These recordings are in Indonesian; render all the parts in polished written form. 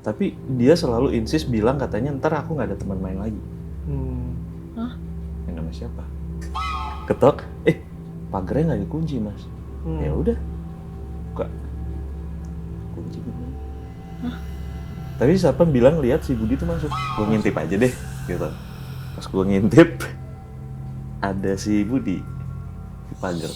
Tapi dia selalu insist bilang katanya ntar aku nggak ada teman main lagi. Hah? Yang namanya siapa? Ketok, pagarnya nggak dikunci mas. Ya udah, buka kunci gitu. Tapi siapa bilang lihat si Budi tuh masuk, gue ngintip aja deh, gitu. Pas gue ngintip, ada si Budi di pagar.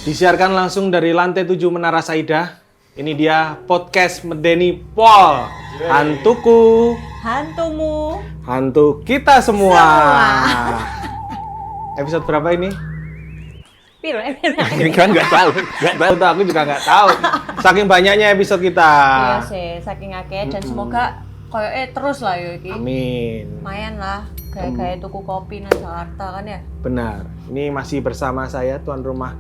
Disiarkan langsung dari lantai 7 Menara Saidah. Ini dia podcast Medeni Pol. Hantuku, Hantumu, hantu kita semua. Episode berapa ini? piro. Ini kan nggak tahu. Aku juga nggak tahu. Saking banyaknya episode kita. Iya sih, saking akeh dan semoga koyoke terus lah yo iki. Amin. Lumayan lah, gaya-gaya tuku kopi nang Jakarta kan ya. Benar. Ini masih bersama saya tuan rumah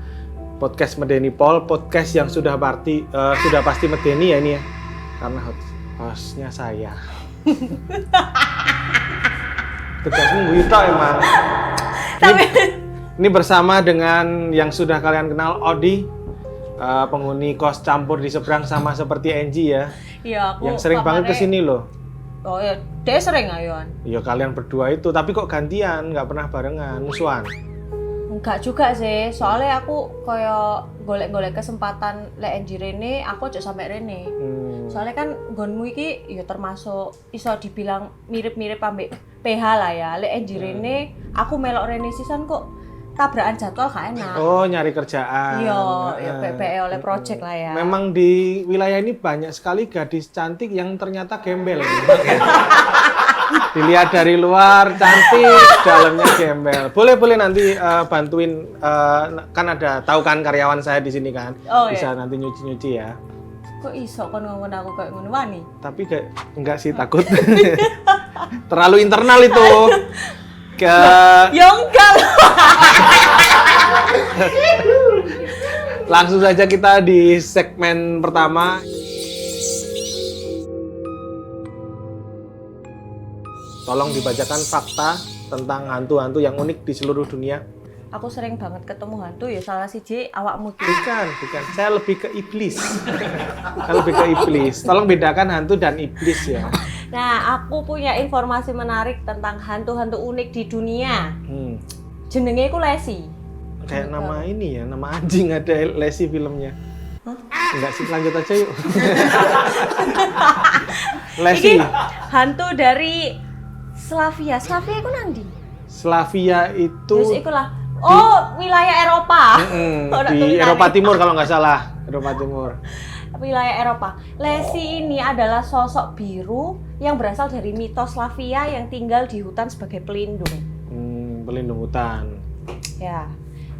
podcast Medeni Pol, podcast yang sudah pasti medeni ya ini ya. Karena hostnya saya. Tugasmu guyu tok emang. Ini bersama dengan yang sudah kalian kenal, Odi, penghuni kos campur di seberang sama seperti Angie ya. Iya, aku Yang sering banget kesini loh. Oh iya, dia sering ayoan. Iya kalian berdua itu, tapi kok gantian, nggak pernah barengan, musuhan. Enggak juga sih, soalnya aku koyo golek-golek kesempatan lek enji rene, aku aja sampe rene. Soalnya kan nggonmu iki ya termasuk iso dibilang mirip-mirip ambek PH lah ya. Lek enji rene, aku melok rene sisan kok tabrakan jadwal gak enak. Oh, nyari kerjaan. Iya, ya PPE oleh project lah ya. Memang di wilayah ini banyak sekali gadis cantik yang ternyata gembel. Dilihat dari luar cantik, dalamnya gembel. Boleh nanti bantuin kan tahu kan karyawan saya di sini kan. Oh, bisa iya. nanti nyuci-nyuci ya. Kok iso kon ngomong aku kayak ngono wani? Tapi enggak sih takut. Terlalu internal itu. Ya enggak lah. Langsung saja kita di segmen pertama. Tolong dibacakan fakta tentang hantu-hantu yang unik di seluruh dunia. Aku sering banget ketemu hantu ya salah siji awakmu ki. Bukan. Saya lebih ke iblis. Tolong bedakan hantu dan iblis ya. Nah, aku punya informasi menarik tentang hantu-hantu unik di dunia. Jenenge iku Lesi. Kayak nama ini ya, nama anjing ada Lesi filmnya. Enggak sih, lanjut aja yuk. Lesi. Iki hantu dari Slavia. Slavia iku nandi? Slavia itu Terus iku lah. Oh, wilayah Eropa. di Eropa Timur kalau nggak salah. Eropa Timur. Wilayah Eropa. Lesi ini adalah sosok biru yang berasal dari mitos Slavia yang tinggal di hutan sebagai pelindung. Pelindung hutan. Ya.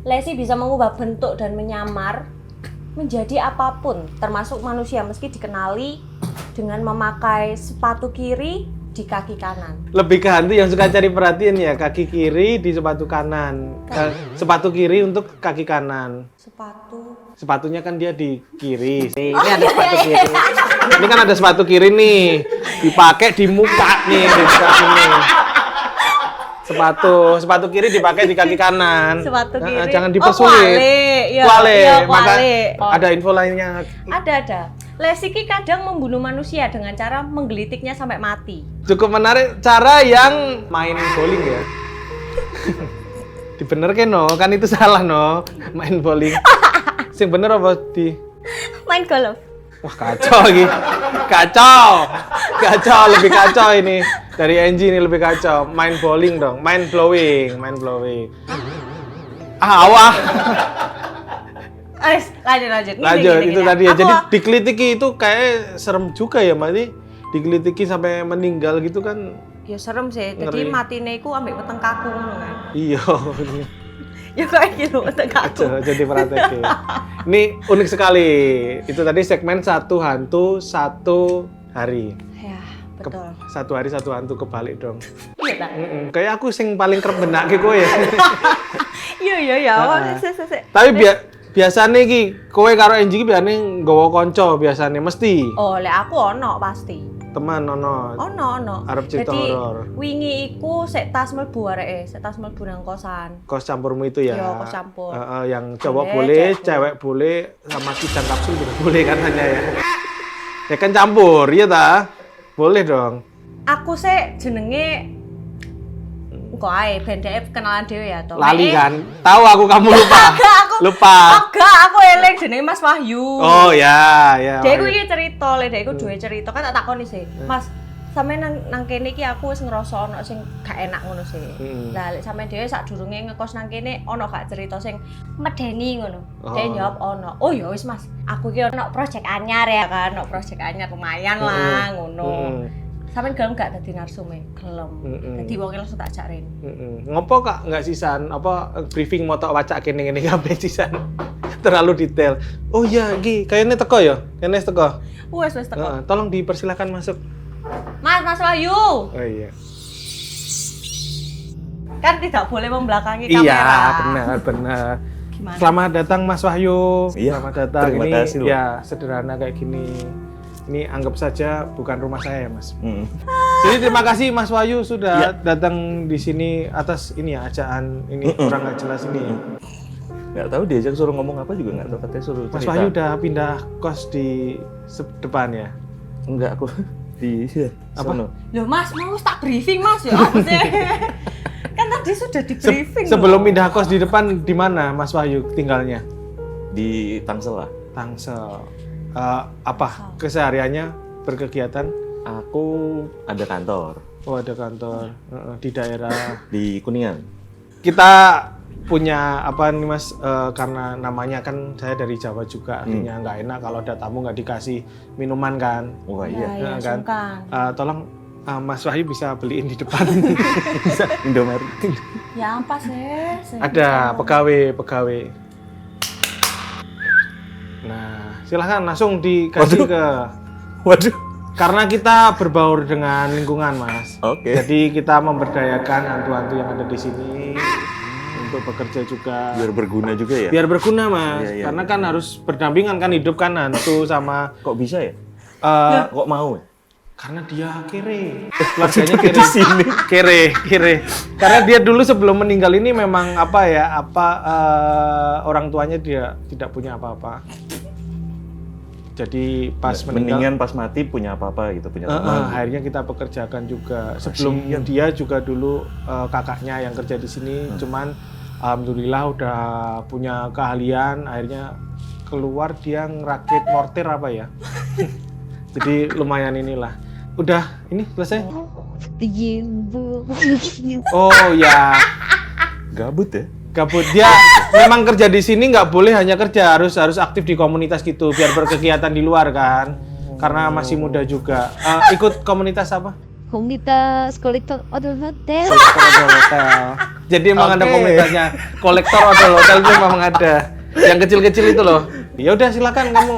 Lesi bisa mengubah bentuk dan menyamar menjadi apapun, termasuk manusia meski dikenali dengan memakai sepatu kiri di kaki kanan. Lebih ke hantu yang suka cari perhatian ya, kaki kiri di sepatu kanan. Sepatu kiri untuk kaki kanan. Sepatunya kan dia di kiri. Ini ada sepatu kiri. Ini kan ada sepatu kiri nih. Dipakai di muka nih, di kaki nih. Sepatu kiri dipakai di kaki kanan. Sepatu kiri. Jangan dipersulit. Kuale. Maka ada info lainnya. Ada. Lesi ki kadang membunuh manusia dengan cara menggelitiknya sampai mati. Cukup menarik cara yang main bowling ya. Dibenerke no, kan itu salah no, main bowling. Sing bener apa di? Main golf. Wah kacau lagi, kacau lebih kacau ini dari Angie ini lebih kacau. Main bowling dong, main blowing. Wah. Lanjut. Lanjut itu tadi ya. Aku, Jadi dikelitiki itu kayak serem juga ya, Mati. Dikelitiki sampai meninggal gitu kan. ya serem sih. Ngeri. Jadi matine iku ambek weteng kaku ngono kan. Iya. Ya kayak gitu weteng kaku. Jadi perhatian. Ini unik sekali. Itu tadi segmen satu hantu satu hari. Ya, betul. Satu hari satu hantu kebalik dong. Iya tak? Kayak aku sing paling kerep benake kowe ya. Iya. Tapi Biasane iki kowe karo Enji iki biasane nggawa kanca biasane mesti. Oh, lek aku ono pasti. Teman ono. Ono. Arep cerita Jadi, horor. wingi iku sik tas mlebu areke, sik tas mlebu nang kosan. Kos campurmu itu ya. Iya, kos campur. Yang cowok Boleh, boleh, cewek cewek boleh, sama kijang kapsul juga boleh katanya ya. Ya kan campur, iya ta? Boleh dong. Aku sih jenenge kok ae ben dhek kenalan dhewe ya to. Lali kan? Tahu aku kamu lupa. Lupa. Enggak, aku eling jenenge Mas Wahyu. Oh ya. Dhek iku iki cerita, lek dhek iku duwe cerita kan tak takoni sih. Mas, sampe nang kene iki aku wis ngrasa ono sing gak enak ngono sih. Lah lek sampe dhewe sadurunge ngekos nang kene ono gak cerita sing medeni ngono. Dhek jawab ono. Oh ya wis Mas, aku iki ono project anyar ya kan, ono project anyar lumayan lah ngono. Sampeyan gelem gak dadi narsume? Gelem. Dadi wong langsung tak ajak rene. Ngopo Kak nggak sisan apa briefing mau tak wacak kene ngene kabeh sisan. Terlalu detail. Oh iya, iki kayaknya teko ya? Kene teko. Wes teko. Tolong dipersilahkan masuk. Mas Wahyu. Oh iya. Kan tidak boleh membelakangi kamera. Iya, benar. Gimana? Selamat datang Mas Wahyu. Iya, Selamat datang. terima Ini kasih loh. ya sederhana kayak gini. Ini anggap saja bukan rumah saya ya, Mas. Mm. Jadi terima kasih Mas Wahyu sudah Iya. datang di sini atas ini ya ajaan ini kurang nggak jelas ini. Nggak tahu diajak suruh ngomong apa juga nggak tahu, katanya suruh cerita. Mas Wahyu udah pindah kos di depan ya? Enggak, aku di Apa? sono. Loh Mas, mau tak briefing Mas ya apa sih? Kan tadi sudah di briefing. Sebelum pindah kos di depan di mana Mas Wahyu tinggalnya? Di Tangsel lah. Tangsel. Apa kesehariannya berkegiatan? Aku ada kantor Oh ada kantor di daerah. di Kuningan. Kita punya apa nih Mas? Karena namanya kan saya dari Jawa juga, artinya nggak enak kalau ada tamu nggak dikasih minuman kan. Wah Iya, iya. kan? sungkan. Tolong Mas Wahyu bisa beliin di depan. Indomaret. Ya apa sih? Ada pegawai. Nah, silahkan langsung dikasih ke. Waduh. Karena kita berbaur dengan lingkungan, Mas. Oke. Jadi kita memberdayakan hantu-hantu yang ada di sini untuk bekerja juga. Biar berguna juga ya. Biar berguna, Mas. Iya, iya, Karena kan harus berdampingan kan hidup kan hantu sama. Kok bisa ya? eh, Kok mau ya? Karena dia kere. Keluarganya kere. Di sini. Kere. Karena dia dulu sebelum meninggal ini memang orang tuanya dia tidak punya apa-apa. Jadi pas meninggal, Mendingan pas mati punya apa-apa gitu, punya teman. akhirnya kita pekerjakan juga. Sebelum dia juga dulu kakaknya yang kerja di sini, cuman alhamdulillah udah punya keahlian. Akhirnya keluar dia ngerakit mortir apa ya. Jadi lumayan inilah. Udah ini selesai. Oh ya. Gabut ya? Gabut dia memang kerja di sini nggak boleh hanya kerja, harus aktif di komunitas gitu biar berkegiatan di luar kan, karena masih muda juga. Ikut komunitas apa? Komunitas kolektor odol hotel. Kolektor odol hotel. Jadi emang ada komunitasnya kolektor odol hotel itu memang ada. Yang kecil-kecil itu loh. Ya udah silakan kamu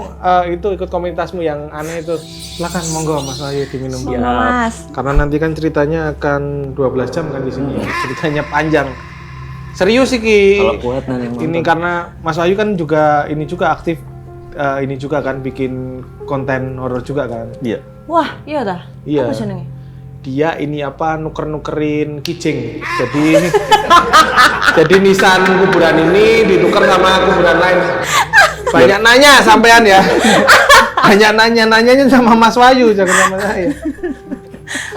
itu ikut komunitasmu yang aneh itu. Silakan monggo Mas Wahyu diminum dia. Mas. Karena nanti kan ceritanya akan 12 jam kan di sini. Ceritanya panjang. Serius iki. Kalau kuat nanti Ini karena Mas Wahyu kan juga ini juga aktif ini juga kan bikin konten horor juga kan. Iya. Wah, iya dah. Iya. Apa jenenge? Dia ini apa nuker-nukerin kijing. Jadi nisan kuburan ini ditukar sama kuburan lain. Banyak nanya sampean ya. Banyak nanyanya sama Mas Wahyu jangan sama saya.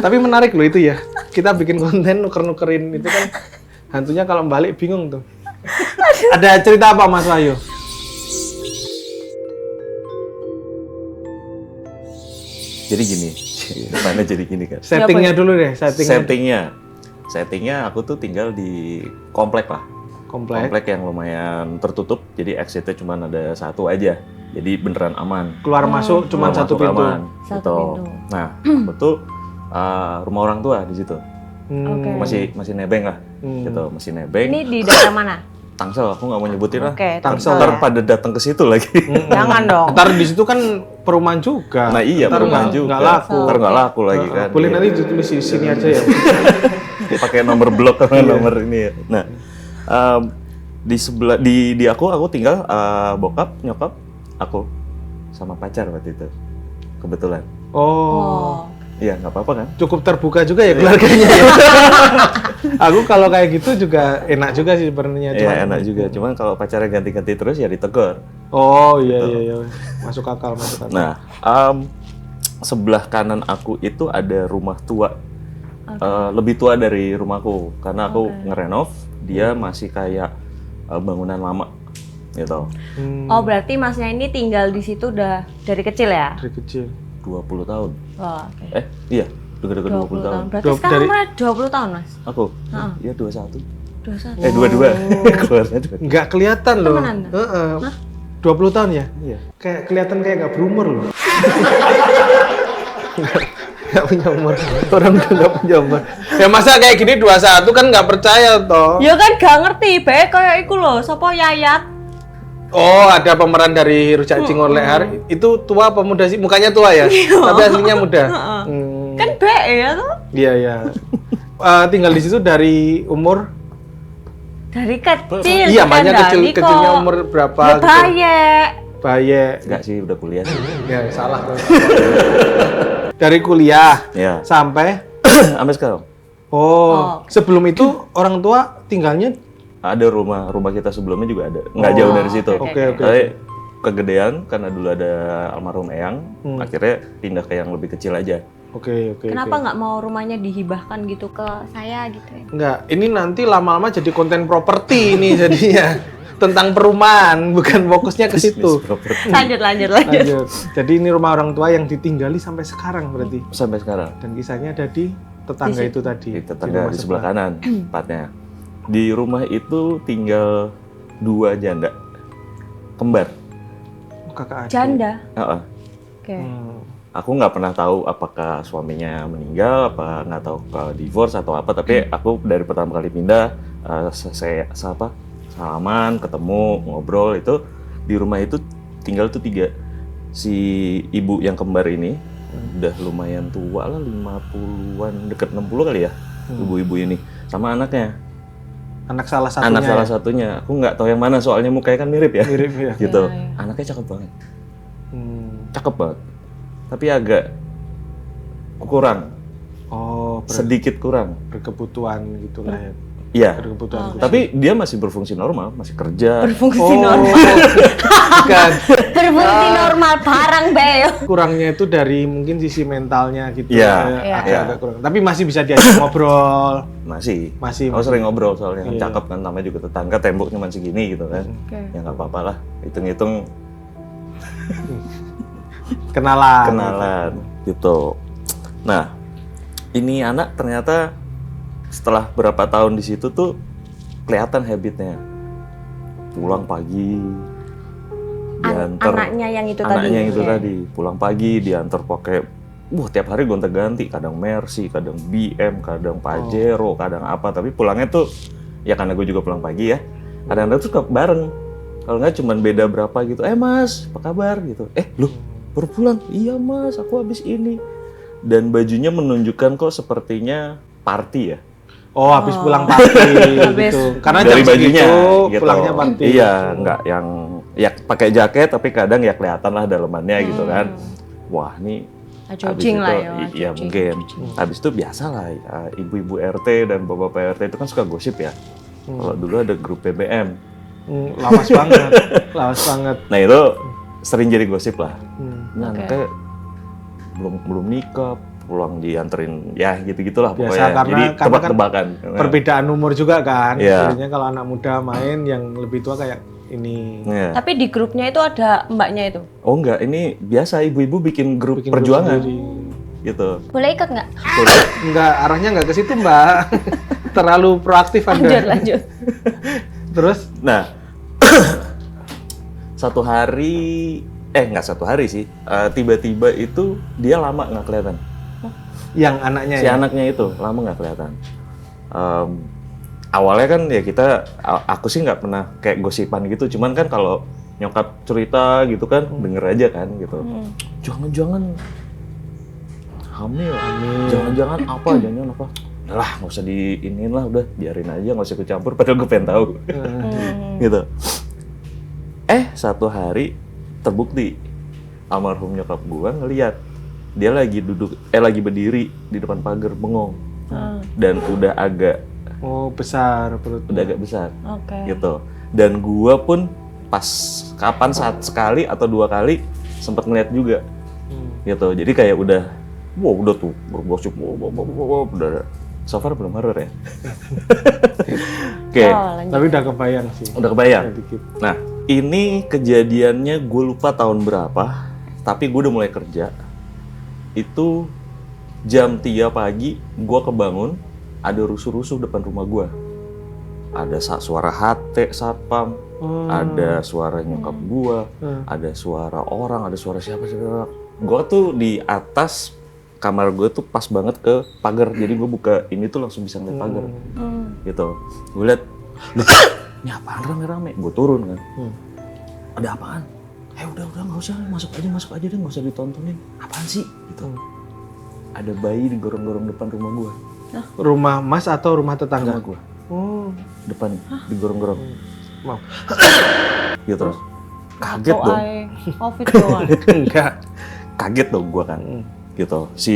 Tapi menarik loh itu ya. Kita bikin konten nuker-nukerin itu kan hantunya kalau balik bingung tuh. Ada cerita apa Mas Wahyu? Jadi gini. Mana jadi gini kan? Settingnya dulu deh. Settingnya aku tuh tinggal di komplek lah. Komplek yang lumayan tertutup. Jadi exitnya cuma ada satu aja. Jadi beneran aman. Keluar masuk cuma Keluar satu masuk pintu. aman, Satu gitu. pintu. Nah, betul rumah orang tua di situ. Oke. Masih nebeng lah. Gitu, masih nebeng. Ini di daerah mana? Tangsel, aku nggak mau nyebutin lah. Oke, Tangsel. Ntar pada datang ke situ lagi. Jangan dong. Ntar di situ kan perumahan juga. Nah iya, Ntar perumahan nggak juga. laku. Ntar nggak laku lagi kan. Boleh Iya. nanti ditulis di sini aja ya. Pakai nomor blok sama nomor ini ya. Nah, Di sebelah di aku tinggal bokap, nyokap, aku sama pacar waktu itu. Kebetulan. Oh. Iya, nggak apa-apa kan? Cukup terbuka juga ya keluarganya ya. Aku kalau kayak gitu juga enak juga sih sebenarnya. Iya, enak juga. Cuman kalau pacarnya ganti-ganti terus ya ditegur. Oh iya. Masuk akal. Nah, sebelah kanan aku itu ada rumah tua. Lebih tua dari rumahku karena aku ngerenov, dia masih kayak bangunan lama gitu. Oh, berarti Masnya ini tinggal di situ udah dari kecil ya? Dari kecil. 20 tahun. Wah, oke. Iya, dekat-dekat 20 tahun. Berarti sekarang umurnya 20 tahun, Mas? Aku? Iya, 21. 21. 22. Keluarnya 22. Nggak kelihatan loh. Temenan? Heeh. 20 tahun ya? Iya. Kayak kelihatan kayak nggak berumur loh. Nggak punya umur. Orang udah nggak punya umur. Ya masa kayak gini 21 kan nggak percaya toh. Ya kan gak ngerti, bae kayak iku lho, sapa Yayat? Oh, ada pemeran dari Rujak Cingur Lehar. Itu tua apa muda sih? Mukanya tua ya? Tapi aslinya muda. Kan bae ya tuh. Iya. Tinggal di situ dari umur? Dari kecil. Iya, makanya dikandani kecilnya kok. umur berapa Ya gitu? Baye. Enggak sih, udah kuliah. Ya, salah. Dari kuliah Iya. sampai? Sampai sekarang. Oh, sebelum itu orang tua tinggalnya? Ada rumah kita sebelumnya juga ada. Nggak jauh dari situ. Oke. Tapi kegedean karena dulu ada almarhum Eyang, akhirnya pindah ke yang lebih kecil aja. Oke. Kenapa nggak mau rumahnya dihibahkan gitu ke saya gitu ya? Enggak, ini nanti lama-lama jadi konten properti ini jadinya. Tentang perumahan, bukan fokusnya ke situ. Lanjut. Lanjut. Jadi ini rumah orang tua yang ditinggali sampai sekarang berarti. Sampai sekarang. Dan kisahnya ada di tetangga itu tadi. Di tetangga rumah di sebelah kanan, tepatnya. Di rumah itu tinggal 2 janda kembar. Oh, kakak adik. Janda. Heeh. Oke. Aku nggak pernah tahu apakah suaminya meninggal, apa nggak tahu kalau divorce atau apa. Tapi aku dari pertama kali pindah, saya salaman, ketemu, ngobrol itu di rumah itu tinggal tuh 3. Si ibu yang kembar ini udah lumayan tua lah, 50-an, deket 60 kali ya, ibu-ibu ini, sama anaknya. Anak salah satunya. Anak salah satunya. Aku nggak tahu yang mana soalnya mukanya kan mirip ya. Mirip ya. Gitu. Iya. Anaknya cakep banget. Cakep banget. Tapi agak kurang. Oh, Sedikit kurang. berkebutuhan gitu lah ya. Iya. Berkebutuhan. Tapi dia masih berfungsi normal, masih kerja. Berfungsi normal. Bukan. Berfungsi normal barang bae. Kurangnya itu dari mungkin sisi mentalnya gitu. Iya. Agak kurang. Tapi masih bisa diajak ngobrol. Masih. Masih. Aku sering ngobrol soalnya kan Iya. cakep kan, namanya juga tetangga, tembok cuma segini gitu kan. Oke. Ya nggak apa-apa lah. Hitung-hitung Kenalan. gitu. Nah, ini anak ternyata setelah berapa tahun di situ tuh kelihatan habitnya. Pulang pagi, diantar. Anaknya yang itu tadi. Anaknya yang itu Oke. tadi pulang pagi, diantar pakai, tiap hari gonta-ganti, kadang Mercy, kadang BM, kadang Pajero, kadang apa. Tapi pulangnya tuh, ya karena gue juga pulang pagi ya, kadang-kadang tuh suka bareng. Kalau nggak cuman beda berapa gitu, Mas, apa kabar gitu. Lu baru pulang? Iya Mas, aku habis ini. Dan bajunya menunjukkan kok sepertinya party ya. Oh, habis pulang party gitu. Karena Dari jam bajunya segitu gitu. pulangnya party. Iya, nggak yang ya pakai jaket tapi kadang ya kelihatan lah dalemannya gitu kan. Wah, ini habis Ajojing lah ya. iya mungkin. Habis itu biasa lah ya, ibu-ibu RT dan bapak-bapak RT itu kan suka gosip ya. Kalau dulu ada grup BBM. Lawas banget. Lawas banget. Nah, itu sering jadi gosip lah. Nah, Oke. anaknya belum nikah, pulang dianterin ya gitu-gitulah Biasa, pokoknya. karena- Jadi karena kan tebak-tebakan. Perbedaan umur juga kan. Iya. Jadinya kalau anak muda main yang lebih tua kayak ini. Iya. Tapi di grupnya itu ada mbaknya itu. Oh enggak, ini biasa ibu-ibu bikin grup Bikin grup perjuangan sendiri. gitu. Boleh ikut nggak? Enggak, arahnya enggak ke situ, Mbak. Terlalu proaktif Anda. Lanjut. Terus Nah, nggak satu hari sih, tiba-tiba itu dia lama nggak kelihatan. yang anaknya Si ya. anaknya itu lama nggak kelihatan. Awalnya kan ya aku sih nggak pernah kayak gosipan gitu, cuman kan kalau nyokap cerita gitu kan denger aja kan gitu. Jangan-jangan hamil, jangan-jangan apa, jangan apa. Udah lah, nggak usah diinin lah, udah biarin aja, nggak usah ikut campur. Padahal gue pengen tahu. gitu. Satu hari terbukti almarhum nyokap gua ngeliat dia lagi lagi berdiri di depan pagar bengong dan udah agak besar perutnya. udah agak besar Oke. gitu. Dan gua pun pas saat sekali atau 2 kali sempat ngeliat juga gitu. Jadi kayak udah tuh bergosip udah. So far belum horor ya. Oke. Tapi udah kebayang sih. Udah kebayang. Dikit. Nah, ini kejadiannya gue lupa tahun berapa, tapi gue udah mulai kerja. Itu jam 3 pagi, gue kebangun, ada rusuh-rusuh depan rumah gue. Ada suara HT satpam, ada suara nyokap gue, ada suara orang, ada suara siapa. Gue tuh di atas kamar gue tuh pas banget ke pagar, jadi gue buka ini tuh langsung bisa ngeliat pagar. Gitu. Gue liat, ini apaan rame-rame? Gue turun kan. Ada apaan? Udah nggak usah, masuk aja deh, nggak usah ditontonin. Apaan sih? Gitu. Ada bayi digorong-gorong depan rumah gue. Rumah Mas atau rumah tetangga? Rumah gue. Depan digorong-gorong. Mau. Gitu terus. Kaget dong. Covid doang. Enggak. Kaget dong gue kan. Gitu. Si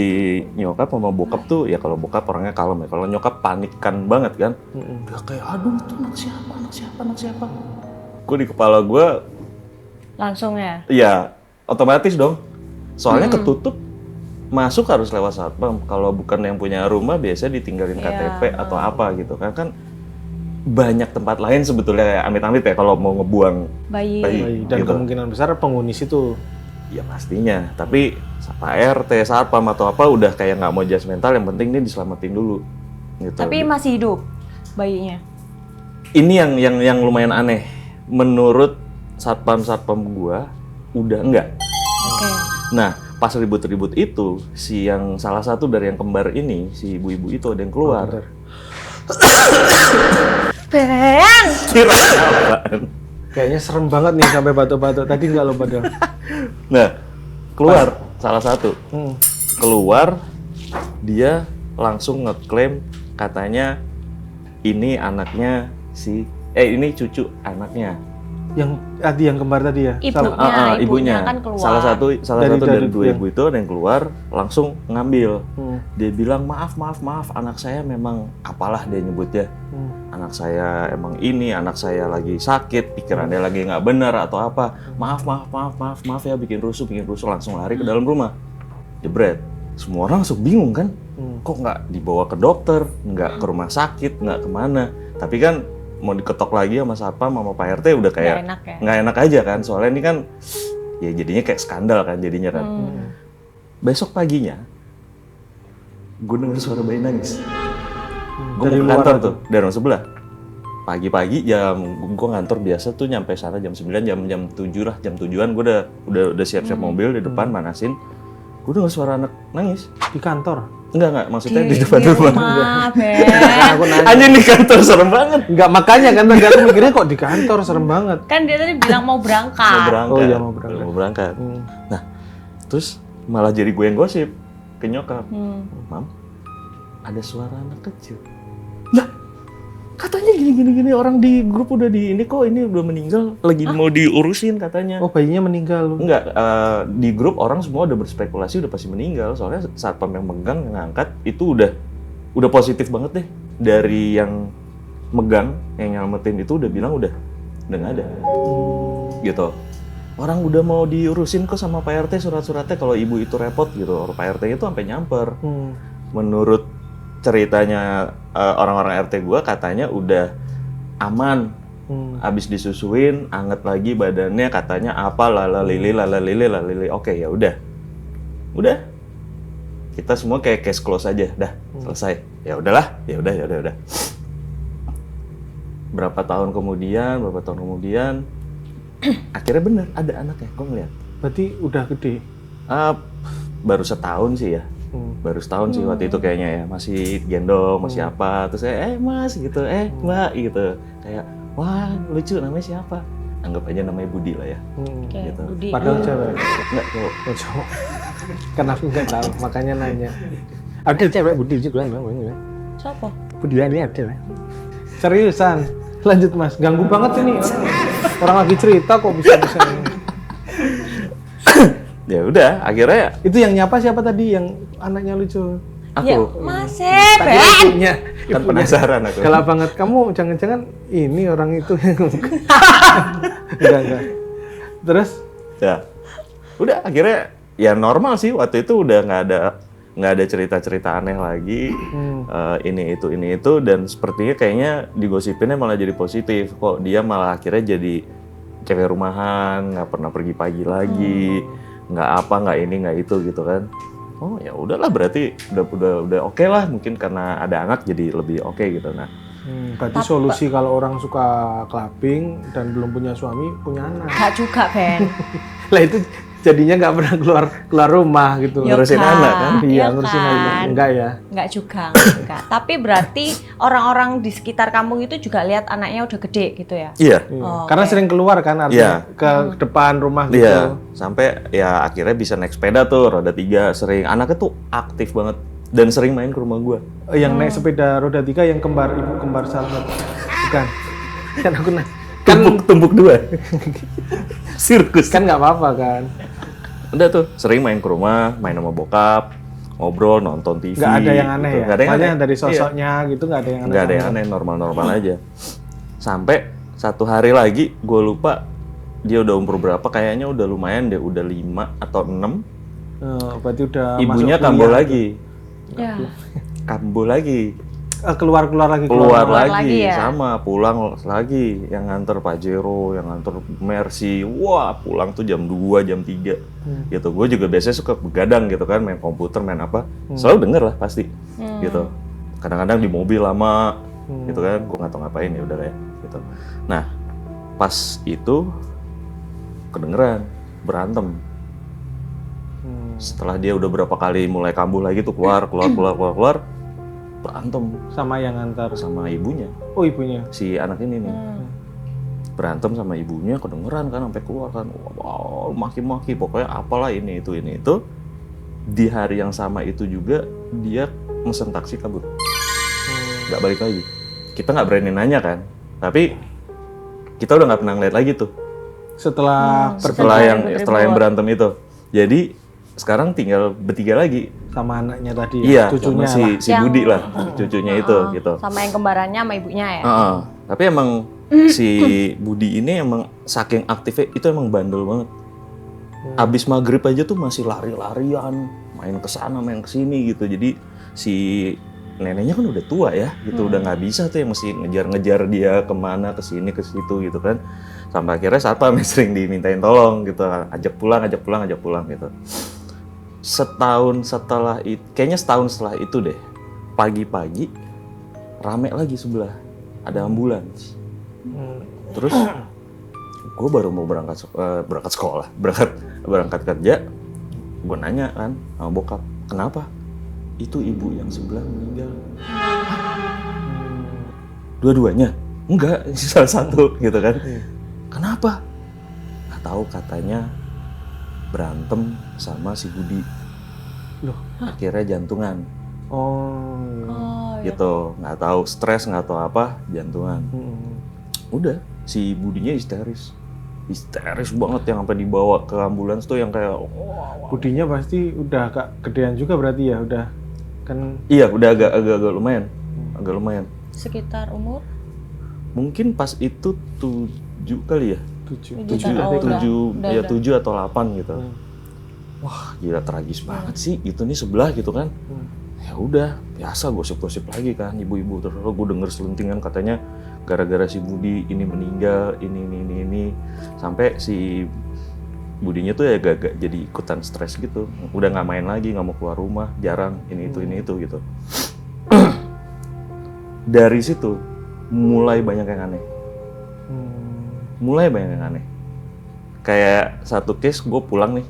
nyokap sama bokap tuh, ya kalau bokap orangnya kalem ya. Kalau nyokap panikan banget kan. Udah kayak, aduh itu anak siapa. Gue di kepala gue. Langsung ya? Ya, otomatis dong. Soalnya ketutup. Masuk harus lewat satpam. Kalau bukan yang punya rumah, biasanya ditinggalin KTP atau apa gitu kan. Kan banyak tempat lain sebetulnya, amit-amit ya kalau mau ngebuang Bayi. Dan gitu. kemungkinan besar penghuni situ. Ya pastinya. Tapi Pak RT, satpam atau apa udah kayak nggak mau judgmental. Yang penting ini diselamatin dulu. Gitu. Tapi masih hidup bayinya? Ini yang lumayan aneh. Menurut satpam gua udah enggak. Oke. Nah, pas ribut-ribut itu, yang salah satu dari yang kembar ini, si ibu-ibu itu ada yang keluar. Ben! Kira apaan? Kayaknya serem banget nih sampai batuk-batuk. Tadi enggak lo padahal. Nah, keluar salah satu. Keluar, dia langsung ngeklaim katanya ini anaknya ini cucu anaknya. Yang tadi yang kembar tadi ya? Ibunya kan keluar. Salah satu dari dua yang... ibu itu ada yang keluar langsung ngambil. Dia bilang maaf anak saya memang apalah dia nyebutnya. Anak saya emang ini, anak saya lagi sakit, pikirannya lagi nggak benar atau apa. Maaf ya bikin rusuh langsung lari ke dalam rumah. Jebret. Semua orang langsung bingung kan. Kok nggak dibawa ke dokter, nggak ke rumah sakit, nggak kemana. Tapi kan mau diketok lagi sama satpam sama Pak RT udah kayak nggak enak aja kan, soalnya ini kan ya jadinya kayak skandal kan jadinya kan. Besok paginya gue denger suara bayi nangis. Gue mau ke kantor tuh dari rumah sebelah. Pagi-pagi gue ngantor biasa tuh nyampe sana jam 9, jam 7 lah, jam 7-an gue udah siap-siap mobil di depan manasin. Gue denger suara anak nangis di kantor. Enggak, maksudnya di depan rumah. Aku nanya. Anjing di kantor serem banget. Enggak, makanya kan tadi aku mikirnya kok di kantor serem banget. Kan dia tadi bilang mau berangkat. Oh iya mau berangkat. Nah, terus malah jadi gue yang gosip ke nyokap. Mam, ada suara anak kecil. Lah, katanya gini orang di grup udah ini udah meninggal, lagi mau diurusin katanya. Oh, bayinya meninggal. Enggak, di grup orang semua udah berspekulasi udah pasti meninggal. Soalnya satpam yang megang, yang ngangkat itu udah positif banget deh. Dari yang megang, yang nyelamatin itu udah bilang udah nggak ada. Gitu. Orang udah mau diurusin kok sama Pak RT surat-suratnya kalau ibu itu repot gitu. Pak RT itu sampai nyamper. Menurut ceritanya orang-orang RT gua katanya udah aman. Abis disusuin, anget lagi badannya, katanya apa lalalili. Oke, ya udah. Kita semua kayak case close aja, dah selesai. Ya udah. Berapa tahun kemudian, akhirnya bener ada anaknya, gue ngeliat. Berarti udah gede? Baru setahun sih ya. Baru setahun sih waktu itu kayaknya ya, masih gendong, masih apa, terus mas gitu, mbak gitu, kayak wah lucu, namanya siapa? Anggap aja namanya Budi lah ya. Gitu. Budi. Padahal cewek? Enggak, cowok. Oh cowok. Kenapa nggak tahu, makanya nanya. Ada cewek Budi juga, Siapa? Budi ini ada. Seriusan? Lanjut Mas, ganggu banget ini. Orang lagi cerita kok bisa-bisa. Ya udah, akhirnya Itu yang nyapa siapa tadi yang anaknya lucu? Ya, aku Mas Tadi Ben. ibunya. kan penasaran aku. Galak banget. Kamu jangan-jangan ini orang itu. Enggak. Terus? Ya, udah akhirnya ya normal sih waktu itu udah nggak ada cerita-cerita aneh lagi. Ini itu dan sepertinya kayaknya digosipinnya malah jadi positif. Kok dia malah akhirnya jadi cewek rumahan, nggak pernah pergi pagi lagi, nggak ini nggak itu gitu kan. Oh ya udahlah berarti udah oke lah, mungkin karena ada anak jadi lebih oke gitu. Nah Berarti solusi kalau orang suka clubbing dan belum punya suami, punya anak. Gak juga Ben. Lah itu jadinya nggak pernah keluar rumah gitu. Ya Ngurusin kan? anak kan? Iya, Ya ngurusin kan? anak. Enggak ya? Enggak juga. Tapi berarti orang-orang di sekitar kampung itu juga lihat anaknya udah gede gitu ya? iya. Oh, Karena oke. sering keluar kan artinya ke depan rumah gitu. Iya, sampai ya akhirnya bisa naik sepeda tuh roda 3 sering. Anaknya tuh aktif banget dan sering main ke rumah gua. Yang naik sepeda roda 3 yang ibu kembar salah satu. Bukan. Kan aku Tumpuk 2. Sirkus. kan nggak apa-apa kan. Udah tuh sering main ke rumah, main sama bokap, ngobrol, nonton TV. Nggak ada yang aneh gitu. ya. Nggak ada yang Makanya aneh. dari Iya. sosoknya gitu nggak ada yang aneh. Nggak ada yang aneh, normal-normal aja. Sampai satu hari lagi, gue lupa dia udah umur berapa, kayaknya udah lumayan deh, udah 5 atau 6. Berarti udah Ibunya masuk kambuh kuliah. lagi. Ya. Kambuh lagi. Keluar lagi. Keluar Keluar lagi, lagi ya? sama pulang lagi. Yang nganter Pajero, yang nganter Mercy. Wah, pulang tuh jam 2, jam 3. Gitu. Gue juga biasanya suka begadang gitu kan, main komputer, main apa. Selalu denger lah pasti. Gitu. Kadang-kadang di mobil lama. Gitu kan, gue nggak tahu ngapain ya udah kayak gitu. Nah, pas itu kedengeran berantem. Setelah dia udah berapa kali mulai kambuh lagi tuh keluar berantem Sama yang antar. sama ibunya. Oh ibunya. Si anak ini nih berantem sama ibunya, kedengeran kan sampai keluar kan, wow, maki-maki pokoknya apalah ini itu. Di hari yang sama itu juga dia mesen taksi kabur, nggak balik lagi. Kita nggak berani nanya kan, tapi kita udah nggak pernah ngeliat lagi tuh Setelah setelah yang berantem itu. Jadi sekarang tinggal bertiga lagi. sama anaknya tadi Iya, cucunya sama lah. si Budi lah, cucunya itu gitu. Sama yang kembarannya sama ibunya ya? Tapi emang si Budi ini emang saking aktifnya itu emang bandel banget. Abis maghrib aja tuh masih lari-larian, main ke sana, main ke sini gitu. Jadi si neneknya kan udah tua ya, gitu udah nggak bisa tuh yang mesti ngejar-ngejar dia kemana, ke sini, ke situ gitu kan. Sampai akhirnya satpam sering dimintain tolong gitu, ajak pulang gitu. Setahun setelah itu, kayaknya setahun setelah itu deh, pagi-pagi rame lagi sebelah, ada ambulans. Terus gue baru mau berangkat sekolah, berangkat kerja, gue nanya kan sama bokap, kenapa? Itu ibu yang sebelah meninggal. Dua-duanya? Enggak, salah satu gitu kan. Kenapa? Nggak tahu, katanya berantem sama si Budi. Loh. Akhirnya jantungan. Oh. Iya. Gitu, nggak tahu stres, nggak tahu apa, jantungan. Udah, si Budinya histeris banget yang sampai dibawa ke ambulans tuh yang kayak Budinya pasti udah agak gedean juga berarti ya, udah kan. iya udah agak lumayan. Sekitar umur? Mungkin pas itu 7 kali ya, 7 udah. 7 atau 8 gitu. Wah gila, tragis banget sih itu nih sebelah gitu kan. Ya udah biasa gosip-gosip lagi kan, ibu-ibu. Terus gue denger selentingan katanya gara-gara si Budi ini meninggal, ini sampai si Budinya tuh ya agak jadi ikutan stres gitu, udah nggak main lagi, nggak mau keluar rumah, jarang ini itu gitu. Dari situ mulai banyak yang aneh. Kayak satu case gue pulang nih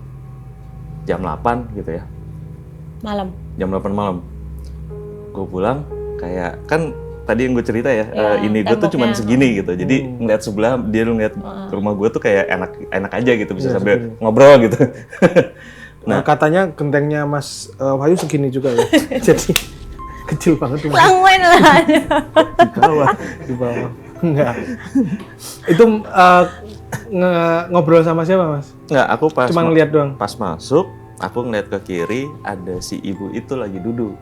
jam 8 gitu ya, Malam? jam 8 malam gue pulang, kayak kan tadi yang gue cerita ya, ini gue tuh cuman temboknya. segini gitu, jadi ngeliat sebelah dia ngeliat rumah gue tuh kayak enak aja gitu, bisa Iya, sambil segini. ngobrol gitu. Nah, katanya gentengnya Mas Wahyu segini juga ya. Jadi kecil banget rumah Langwen lah. di bawah. Enggak. Itu ngobrol sama siapa, Mas? Nggak, aku pas Cuma ngeliat doang. Pas masuk, aku ngeliat ke kiri ada si ibu itu lagi duduk.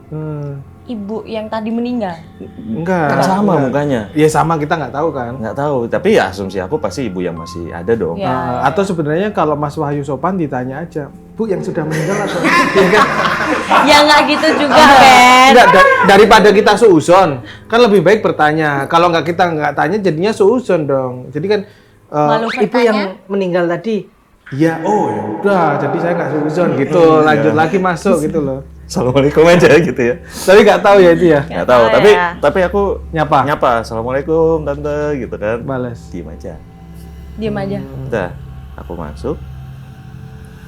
Ibu yang tadi meninggal. Enggak. Kan sama enggak. mukanya. Iya sama, kita nggak tahu kan. Nggak tahu, tapi ya asumsi aku pasti ibu yang masih ada dong. Ya. Atau sebenarnya kalau Mas Wahyu sopan ditanya aja, Bu yang sudah meninggal atau iya kan? Ya nggak gitu juga, Ben. Enggak, daripada kita suuzon, kan lebih baik bertanya. Kalau kita nggak tanya jadinya suuzon dong. Jadi kan Malu ibu bertanya. yang meninggal tadi. Iya, oh ya udah, jadi saya nggak suuzon gitu. Lanjut lagi masuk gitu loh. Assalamualaikum aja gitu ya. Tapi nggak tahu ya itu ya. Nggak tahu, tahu ya. tapi aku Nyapa. Assalamualaikum tante gitu kan. Balas. Diem aja. Diam aja. Udah, aku masuk.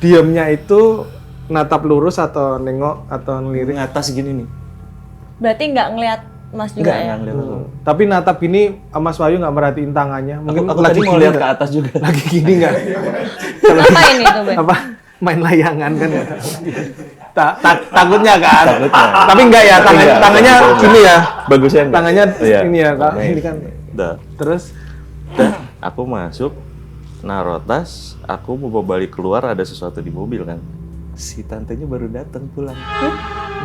Diamnya itu natap lurus atau nengok atau ngelirik. Ngatas gini nih. Berarti nggak ngelihat Mas juga ya? Nggak ngeliat langsung. Tapi natap gini Mas Wahyu nggak merhatiin tangannya. Mungkin Aku tadi mau gini lihat ke nggak? atas juga. Lagi gini nggak? Apa ini tuh, Ben? Apa? Main layangan kan ya? Takutnya kan? Takutnya. Tapi enggak ya, Tapi enggak, tangannya bagusnya gini ya. Bagusnya enggak? Tangannya Iya. ini ya, Kak. Main. Ini kan. Udah. Terus Aku masuk, naruh tas, aku mau balik keluar ada sesuatu di mobil kan. Si tantenya baru datang pulang.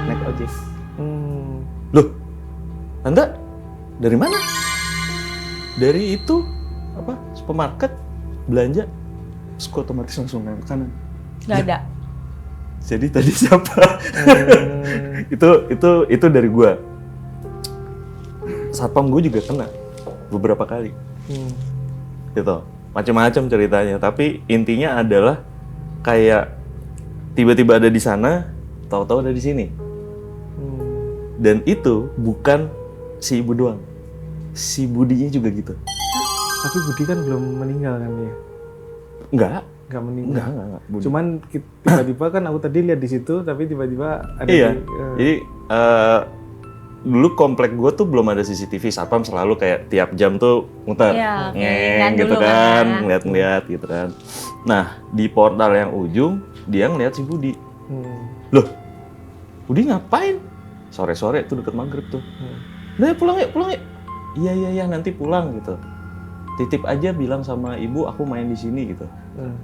Naik ojek. Loh, tante dari mana? Dari itu apa? Supermarket belanja. Terus aku otomatis langsung nengok kanan. Nggak ada. Jadi tadi siapa? itu dari gua. Satpam gue juga kena beberapa kali. Gitu. Macam-macam ceritanya, tapi intinya adalah kayak tiba-tiba ada di sana, tahu-tahu ada di sini. Dan itu bukan si ibu doang. Si Budinya juga gitu. tapi Budi kan belum meninggal kan ya? Enggak Meninggal. Budi. Cuman tiba-tiba kan aku tadi lihat di situ, tapi tiba-tiba ada Iya. di, Jadi dulu komplek gue tuh belum ada CCTV, satpam selalu kayak tiap jam tuh muter, Iya, oke. ngeng Kan gitu dulu kan, kan ya. ngeliat-ngeliat gitu kan. Nah di portal yang ujung dia ngeliat si Budi. Hmm. Loh, Budi ngapain? Sore-sore tuh deket maghrib tuh. Udah ya, pulang yuk. Iya nanti pulang gitu. Titip aja bilang sama ibu aku main di sini gitu.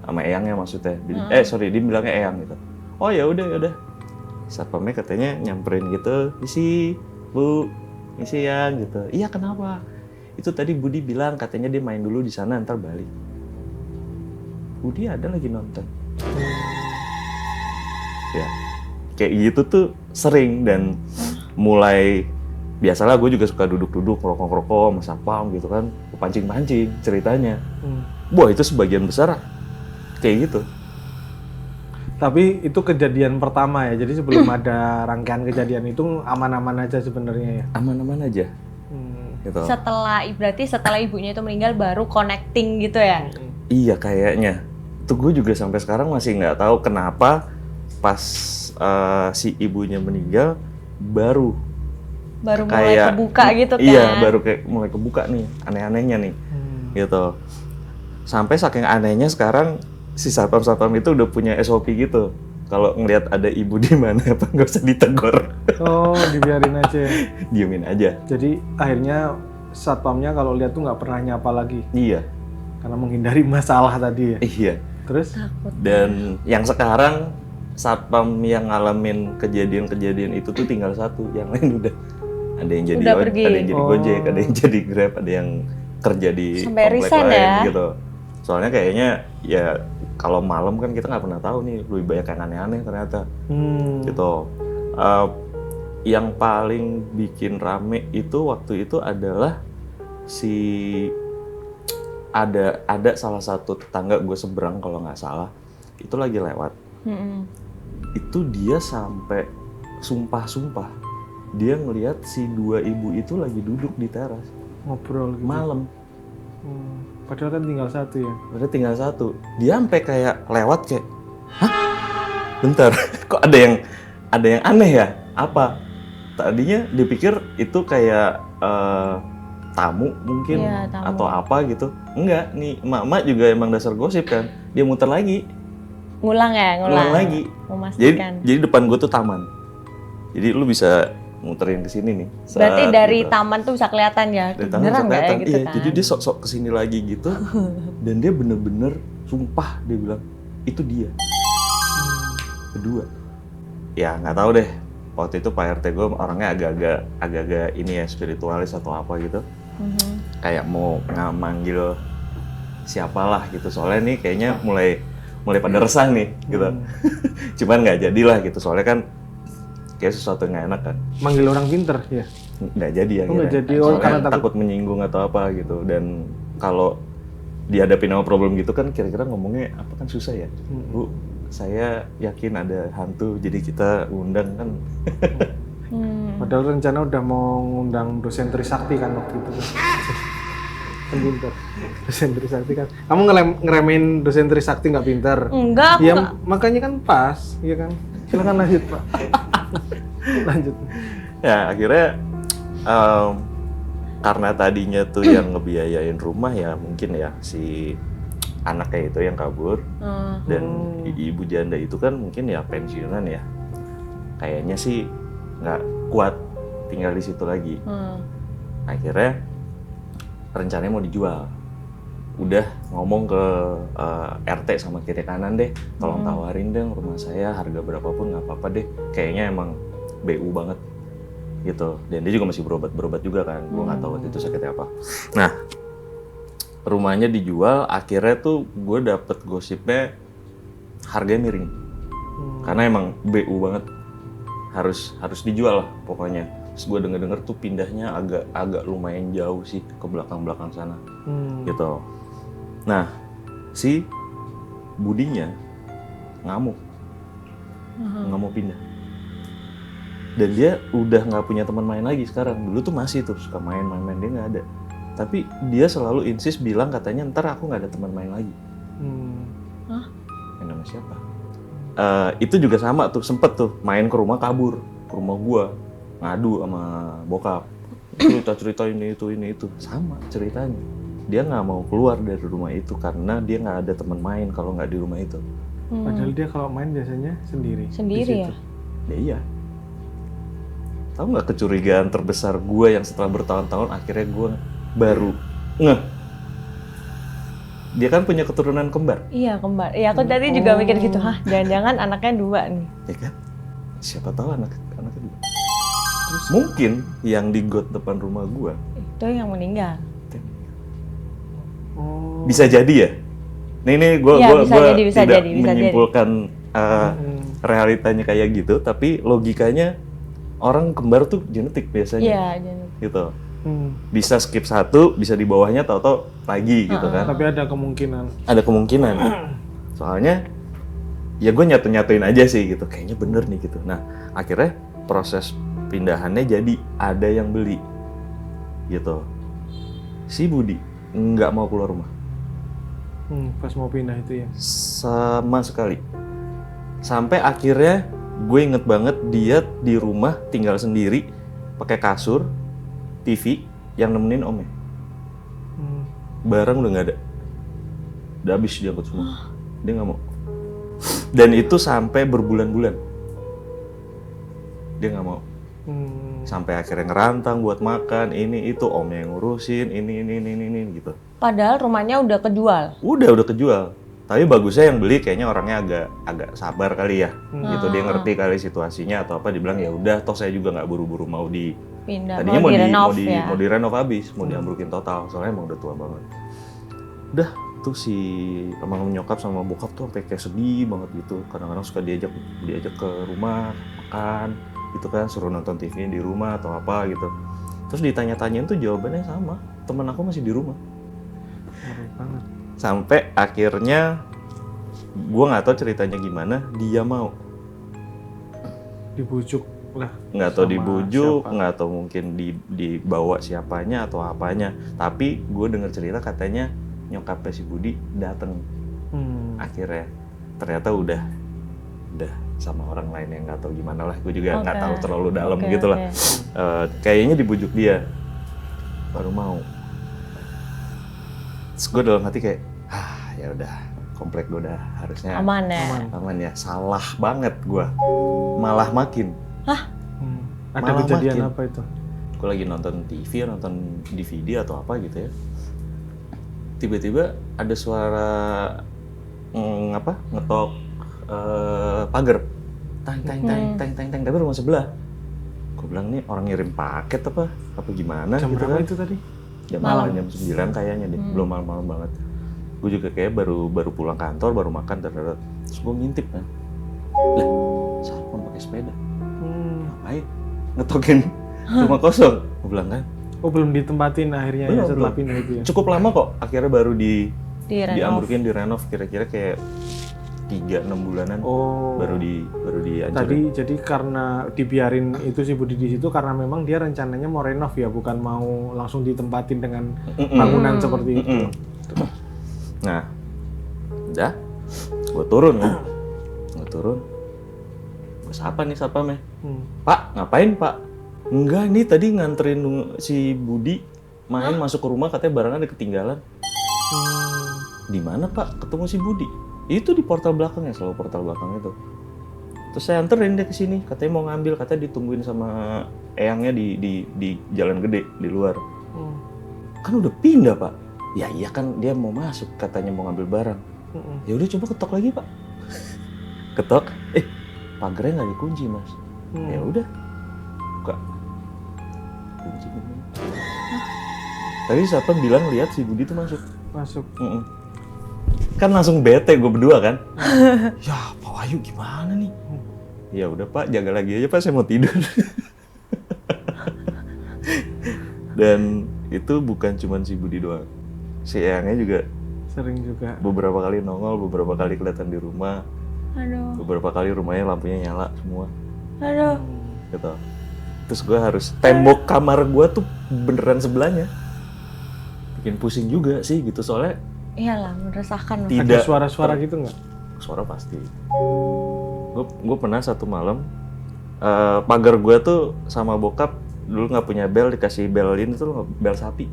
Sama eyangnya maksudnya. Dia bilangnya eyang gitu. Oh ya udah. Satpamnya katanya nyamperin gitu, misi bu, misi yang gitu. Iya kenapa? Itu tadi Budi bilang katanya dia main dulu di sana ntar balik. Budi ada lagi nonton. Ya, kayak gitu tuh sering dan mulai biasalah gue juga suka duduk-duduk ngerokok-ngerokok sama satpam gitu kan, pancing-pancing ceritanya. Wah itu sebagian besar kayak gitu. Tapi itu kejadian pertama ya, jadi sebelum ada rangkaian kejadian itu aman-aman aja sebenarnya ya. Aman-aman aja. Gitu. Berarti setelah ibunya itu meninggal baru connecting gitu ya? Iya kayaknya. Itu gue juga sampai sekarang masih nggak tahu kenapa pas si ibunya meninggal baru Mulai kayak kebuka gitu kan? Iya, baru kayak mulai kebuka nih, aneh-anehnya nih, gitu. Sampai saking anehnya sekarang si satpam itu udah punya SOP gitu. Kalau ngelihat ada ibu di mana apa nggak usah ditegur. Oh, dibiarin aja. Diemin aja. Jadi akhirnya satpamnya kalau lihat tuh nggak pernah nyapa lagi Iya. karena menghindari masalah tadi ya. Iya. Terus? Dan yang sekarang satpam yang ngalamin kejadian-kejadian itu tuh tinggal satu, yang lain udah ada yang jadi Udah pergi. ada yang jadi Gojek, ada yang jadi Grab, ada yang kerja di Sampai komplek resign lain ya? gitu. Soalnya kayaknya ya kalau malam kan kita nggak pernah tahu nih, lebih banyak yang aneh-aneh ternyata. Gitu. Yang paling bikin rame itu waktu itu adalah ada salah satu tetangga gue seberang kalau nggak salah, itu lagi lewat. Itu dia sampai sumpah dia ngelihat si dua ibu itu lagi duduk di teras Ngobrol gitu. malam. Padahal kan tinggal satu ya. Padahal tinggal satu. Dia sampai kayak lewat kayak, hah? Bentar, kok ada yang aneh ya? Apa? Tadinya dipikir itu kayak tamu mungkin, Iya, tamu. atau apa gitu. Enggak, nih emak-emak juga emang dasar gosip kan. Dia muter lagi, Ngulang lagi. Memastikan. Jadi depan gue tuh taman. Jadi lu bisa muterin ke sini nih. Berarti Set, dari gitu. taman tuh bisa kelihatan ya. Dari tangan Beneran bisa nggak ya kelihatan. gitu Iya, kan? jadi dia sok-sok kesini lagi gitu. Dan dia bener-bener sumpah dia bilang itu dia. Kedua. Ya nggak tahu deh. Waktu itu Pak RT gue orangnya agak-agak ini ya spiritualis atau apa gitu. Kayak mau manggil siapalah gitu. Soalnya nih kayaknya mulai pada resah nih gitu. Cuman nggak jadilah gitu. Soalnya kan kayak sesuatu yang nggak enak kan. Manggil orang pinter ya. Nggak jadi ya. Oh, nggak jadi. Soalnya Oh, karena takut menyinggung atau apa gitu. Dan kalau dihadapi sama problem gitu kan kira-kira ngomongnya apa kan susah ya. Bu, saya yakin ada hantu jadi kita undang kan. Padahal rencana udah mau ngundang dosen Trisakti kan waktu itu kan. Kan pinter. Dosen Trisakti kan. Kamu ngeremehin dosen Trisakti nggak pinter? Enggak, aku Ya nggak. makanya kan pas, ya kan. Silakan lanjut Pak. Lanjut. Ya akhirnya karena tadinya tuh yang ngebiayain rumah ya mungkin ya si anaknya itu yang kabur dan ibu janda itu kan mungkin ya pensiunan ya kayaknya sih nggak kuat tinggal di situ lagi. Akhirnya rencananya mau dijual. Udah ngomong ke RT sama kiri kanan deh, tolong tawarin deh rumah saya harga berapapun nggak apa-apa deh. Kayaknya emang BU banget gitu. Dan dia juga masih berobat juga kan. Gue nggak tahu waktu itu sakitnya apa. Nah, rumahnya dijual. Akhirnya tuh gue dapet gosipnya harganya miring. Karena emang BU banget. Harus dijual lah pokoknya. Terus gue denger tuh pindahnya agak lumayan jauh sih ke belakang sana. Gitu. Nah, si Budinya ngamuk. Nggak mau pindah. Dan dia udah nggak punya teman main lagi sekarang. Dulu tuh masih tuh suka main, dia nggak ada. Tapi dia selalu insist bilang katanya ntar aku nggak ada teman main lagi. Main sama siapa? Itu juga sama tuh, sempet tuh main ke rumah kabur. Ke rumah gua, ngadu sama bokap. Cerita ini itu. Sama ceritanya. Dia nggak mau keluar dari rumah itu karena dia nggak ada teman main kalau nggak di rumah itu. Padahal dia kalau main biasanya sendiri. Sendiri ya? Ya iya. Tahu nggak kecurigaan terbesar gue yang setelah bertahun-tahun akhirnya gue baru ngeh. Dia kan punya keturunan kembar. Iya, kembar. Iya, aku tadi juga mikir gitu, jangan-jangan anaknya 2 nih. Ya kan? Siapa tahu anaknya 2. Terus mungkin yang di got depan rumah gue Itu yang meninggal. bisa jadi ya. Nih gue Iya, bisa tidak jadi. menyimpulkan realitanya kayak gitu, tapi logikanya orang kembar tuh genetik biasanya. Iya, genetik. Gitu. Bisa skip 1, bisa di bawahnya tahu-tahu lagi gitu kan. Tapi ada kemungkinan. Ada kemungkinan. Soalnya ya gue nyatuin aja sih gitu. Kayaknya bener nih gitu. Nah akhirnya proses pindahannya jadi ada yang beli gitu. Si Budi nggak mau keluar rumah. Pas mau pindah itu ya. Sama sekali. Sampai akhirnya gue inget banget dia di rumah tinggal sendiri pakai kasur, TV yang nemenin omnya. Barang udah nggak ada. Udah habis dia angkut semua. Dia nggak mau. Dan itu sampai berbulan-bulan. Dia nggak mau. Sampai akhirnya ngerantang buat makan, ini itu omnya yang ngurusin, ini gitu. Padahal rumahnya udah kejual. Udah kejual. Tapi bagusnya yang beli kayaknya orangnya agak sabar kali ya. Gitu dia ngerti kali situasinya atau apa, dibilang ya udah toh saya juga nggak buru-buru mau Pindah, tadinya mau direnov habis, mau diambrukin total. Soalnya emang udah tua banget. Udah tuh si emang nyokap sama bokap tuh sampai kayak sedih banget gitu. Kadang-kadang suka diajak ke rumah makan gitu kan, suruh nonton TV di rumah atau apa gitu. Terus ditanya-tanyain tuh jawabannya sama, teman aku masih di rumah. Banget. Sampai akhirnya gue nggak tahu ceritanya gimana, dia mau. Dibujuk lah. Nggak tahu Sama dibujuk, siapa? nggak tahu mungkin dibawa siapanya atau apanya. Tapi gue dengar cerita katanya nyokapnya si Budi dateng. Akhirnya ternyata udah sama orang lain yang nggak tahu gimana lah. Gue juga nggak tahu terlalu dalam gitu lah. Kayaknya dibujuk dia baru mau. Terus gue dalam hati kayak, ya udah, komplek gue udah harusnya Aman ya? aman ya. Salah banget gue, malah makin. Ada malah kejadian makin. apa itu? Gue lagi nonton TV, nonton DVD atau apa gitu ya. Tiba-tiba ada suara ngetok pagar. Tang tang tang tang tang tang, tapi rumah sebelah. Gue bilang nih orang ngirim paket apa gimana Jam gitu berapa kan. itu tadi? Jam malam, jam 9 kayaknya deh, belum malam-malam banget. Gue juga kayak baru pulang kantor, baru makan, terus gue ngintip kan. Lah, Sarpon pakai sepeda. Ngapain? Ngetokin rumah kosong. Gue bilang kan. Oh belum ditempatin akhirnya ya setelah pindah itu ya? Cukup lama kok, akhirnya baru Direnov. diambrukin, direnov kira-kira kayak 3-6 bulanan. Oh. Baru dihancurin. Tadi jadi karena dibiarin itu si Budi di situ karena memang dia rencananya mau renov ya, bukan mau langsung ditempatin dengan bangunan seperti itu. Nah, udah, gue turun kan. Gue turun. Gue sapa nih satpamnya. Pak, ngapain Pak? Enggak, nih tadi nganterin si Budi main masuk ke rumah, katanya barangnya ada ketinggalan. Di mana Pak ketemu si Budi? Itu di portal belakangnya, selalu portal belakang itu. Terus saya anterin dia ke sini, katanya mau ngambil, katanya ditungguin sama eyangnya di jalan gede di luar. Kan udah pindah Pak. Ya iya kan dia mau masuk, katanya mau ngambil barang. Ya udah coba ketok lagi Pak. Ketok, pagarnya nggak dikunci Mas. Ya udah, buka. Kunci. Tadi siapa bilang lihat si Budi tuh masuk. Kan langsung bete gue berdua kan. Ya Pak Wahyu gimana nih? Ya udah Pak, jaga lagi aja Pak, saya mau tidur. Dan itu bukan cuma si Budi doang. Si eyangnya juga Sering juga. beberapa kali nongol, beberapa kali kelihatan di rumah. Aduh. Beberapa kali rumahnya lampunya nyala semua. Aduh. Gitu. Terus gue harus, tembok kamar gue tuh beneran sebelahnya. Bikin pusing juga sih gitu, soalnya Iyalah, meresahkan. Tidak. Ada suara-suara gitu nggak? suara pasti. Gue pernah satu malam, pagar gue tuh sama bokap dulu nggak punya bel, dikasih bel ini tuh bel sapi.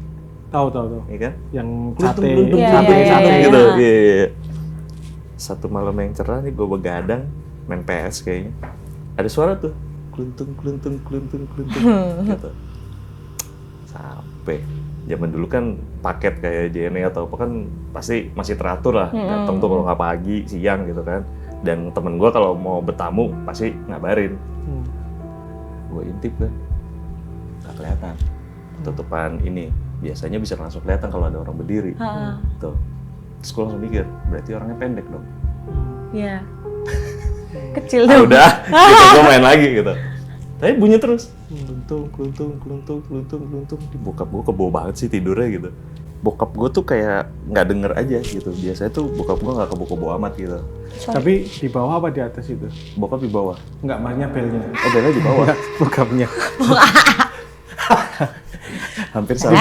Tahu. Iya kan? Yang Kluntung, sate gitu. iya. Iya. Satu malam yang cerah nih, gue begadang main PS kayaknya. Ada suara tuh, kluntung gitu. Sampai zaman dulu kan paket kayak JNE atau apa kan pasti masih teratur lah. Datang tuh kalau nggak pagi, siang gitu kan. Dan temen gue kalau mau bertamu pasti ngabarin. Gue intip kan, nggak kelihatan. Tutupan ini biasanya bisa langsung kelihatan kalau ada orang berdiri. Tuh. Terus gue langsung mikir, berarti orangnya pendek dong. Iya. Kecil Ah, dong. udah, gitu, gue main lagi gitu. Tapi bunyi terus. Kluntung. Di bokap gue kebo banget sih tidurnya gitu. Bokap gue tuh kayak nggak denger aja gitu. Biasanya tuh bokap gue nggak kebo-kebo amat gitu. Tapi di bawah apa di atas itu? Bokap di bawah. Nggak, maknya belnya. Oh, belnya di bawah. Bokapnya. Hampir sama.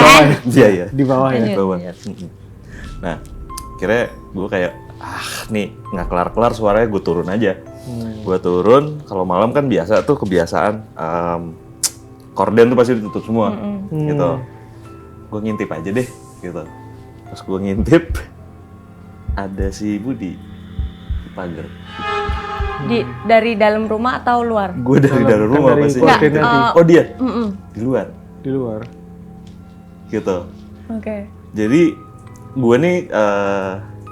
Iya. Di bawah ya? Di bawah. Nah, kira gue kayak, nih nggak kelar-kelar suaranya, gue turun aja. Gue turun, kalau malam kan biasa tuh kebiasaan, korden tuh pasti ditutup semua, gitu. Gue ngintip aja deh, gitu. Pas gue ngintip, ada si Budi di pagar. Dari dalam rumah atau luar? Gue dari dalam rumah dari pasti. korden tadi. Oh dia? Di luar, Di luar. gitu. Oke. Jadi gue nih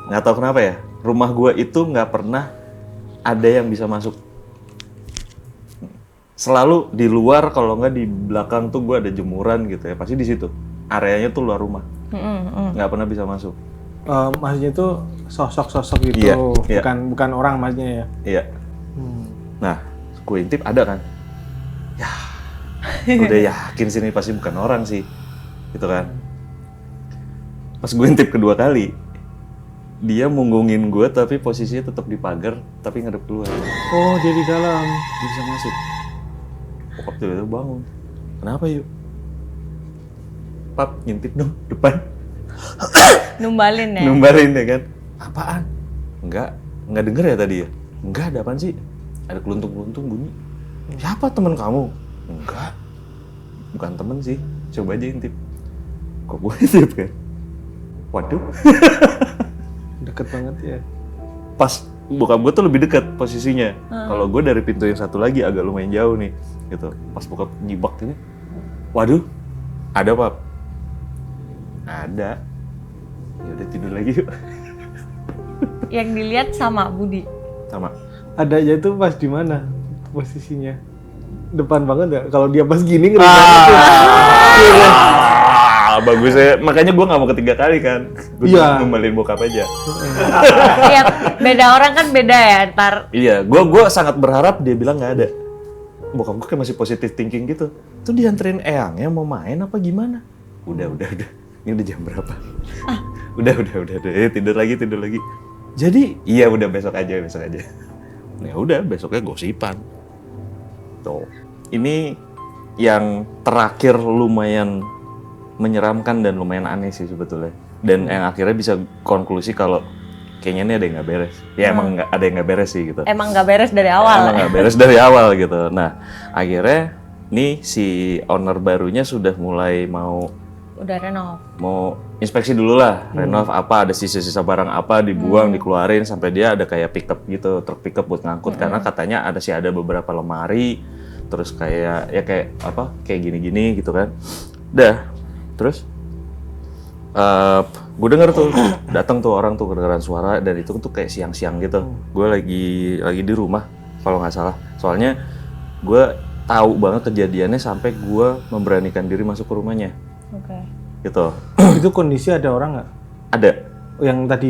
nggak tahu kenapa ya, rumah gue itu nggak pernah ada yang bisa masuk. Selalu di luar, kalau nggak di belakang tuh gue ada jemuran gitu ya, pasti di situ. Areanya tuh luar rumah, nggak pernah bisa masuk. Maksudnya itu sosok-sosok gitu, Iya. bukan orang maksudnya ya. Iya. Nah, gue intip ada kan. Ya, udah yakin sini pasti bukan orang sih, gitu kan. Pas gue intip kedua kali, dia munggungin gue tapi posisinya tetap di pagar, tapi ngadep keluar. Oh, dia di dalam. Dia bisa masuk. Bokap tiba-tiba bangun. Kenapa yuk? Pap, ngintip dong depan. Numbalin ya? Numbarin ya kan. Apaan? Enggak denger ya tadi ya? Enggak, ada apaan sih? Ada keluntung-keluntung bunyi. Siapa teman kamu? Enggak. Bukan temen sih. Coba aja intip. Kok gue intip kan? Waduh. Deket banget ya. Pas bokap gue tuh lebih dekat posisinya. Kalau gue dari pintu yang satu lagi agak lumayan jauh nih, gitu. Pas bokap nyibak ini, waduh, ada Pak? Ada. Ya udah tidur lagi yuk. Yang dilihat sama Budi. Sama. Ada aja tuh pas di mana posisinya? Depan banget ya? Kalau dia pas gini ngeri banget tuh. Bagus ya. Makanya gue nggak mau ketiga kali kan. Gue ngembaliin bokap aja. Iya, beda orang kan beda ya ntar. Iya, gue sangat berharap dia bilang nggak ada. Bokap gue kayak masih positive thinking gitu. Tuh dianterin Eyangnya mau main apa gimana? Udah. Ini udah jam berapa? Udah. Tidur lagi. Jadi, iya udah besok aja. Ya udah, besoknya gosipan. Tuh. Ini yang terakhir lumayan menyeramkan dan lumayan aneh sih sebetulnya. Dan yang akhirnya bisa konklusi kalau kayaknya ini ada yang nggak beres. Ya emang ada yang nggak beres sih gitu. Emang nggak beres dari awal. Emang nggak beres dari awal gitu. Nah, akhirnya nih si owner barunya sudah mulai udah renov. Mau inspeksi dulu lah, renov apa, ada sisa-sisa barang apa dibuang, dikeluarin sampai dia ada kayak pickup gitu, truk pickup buat ngangkut karena katanya ada beberapa lemari, terus kayak gini-gini gitu kan. Dah, terus gue denger tuh datang tuh orang tuh kedengeran suara dan itu tuh kayak siang-siang gitu. Gue lagi di rumah kalau nggak salah. Soalnya gue tahu banget kejadiannya sampai gue memberanikan diri masuk ke rumahnya. Oke. Gitu. Itu kondisi ada orang nggak? Ada. Yang tadi